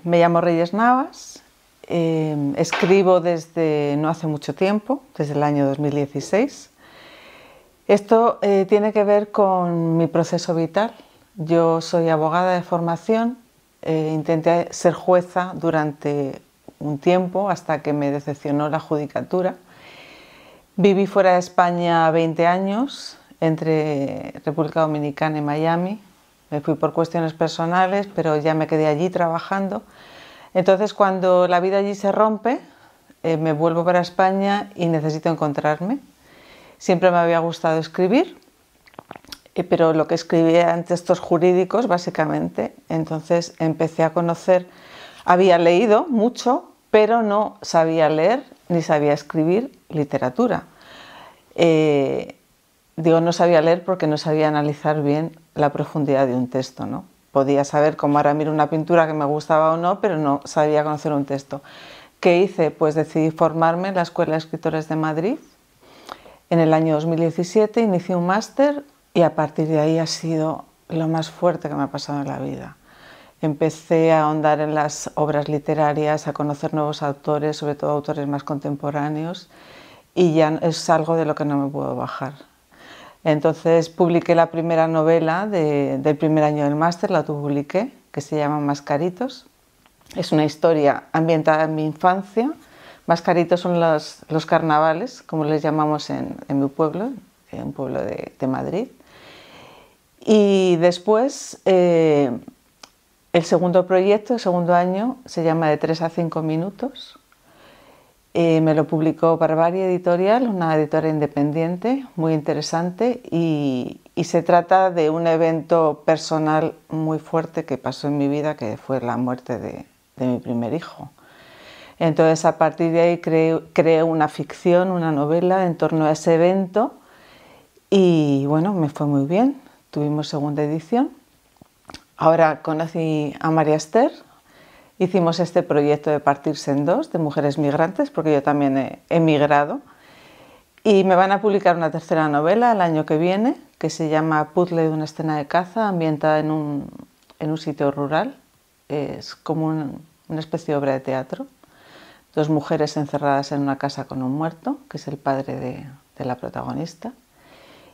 Me llamo Reyes Navas, escribo desde no hace mucho tiempo, desde el año 2016. Esto tiene que ver con mi proceso vital. Yo soy abogada de formación, intenté ser jueza durante un tiempo hasta que me decepcionó la judicatura. Viví fuera de España 20 años, entre República Dominicana y Miami. Me fui por cuestiones personales, pero ya me quedé allí trabajando. Entonces, cuando la vida allí se rompe, me vuelvo para España y necesito encontrarme. Siempre me había gustado escribir, pero lo que escribía eran textos jurídicos, básicamente. Entonces empecé a conocer, había leído mucho, pero no sabía leer ni sabía escribir literatura. Digo, no sabía leer porque no sabía analizar bien la profundidad de un texto, ¿no? Podía saber cómo ahora miro una pintura que me gustaba o no, pero no sabía conocer un texto. ¿Qué hice? Pues decidí formarme en la Escuela de Escritores de Madrid. En el año 2017 inicié un máster y a partir de ahí ha sido lo más fuerte que me ha pasado en la vida. Empecé a ahondar en las obras literarias, a conocer nuevos autores, sobre todo autores más contemporáneos, y ya es algo de lo que no me puedo bajar. Entonces publiqué la primera novela del primer año del máster, la autopubliqué, que se llama Mascaritos. Es una historia ambientada en mi infancia. Mascaritos son los carnavales, como les llamamos en mi pueblo, un pueblo de Madrid. Y después, el segundo proyecto, el segundo año, se llama De 3 a 5 minutos. Me lo publicó Barbari Editorial, una editora independiente, muy interesante, y se trata de un evento personal muy fuerte que pasó en mi vida, que fue la muerte de mi primer hijo. Entonces, a partir de ahí creé una ficción, una novela en torno a ese evento y bueno, me fue muy bien. Tuvimos segunda edición. Ahora conocí a María Esther. Hicimos este proyecto de Partirse en Dos, de mujeres migrantes, porque yo también he emigrado. Y me van a publicar una tercera novela el año que viene, que se llama Puzzle de una escena de caza, ambientada en un sitio rural. Es como una especie de obra de teatro. Dos mujeres encerradas en una casa con un muerto, que es el padre de la protagonista.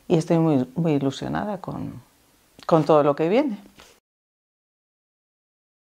Y estoy muy ilusionada con todo lo que viene.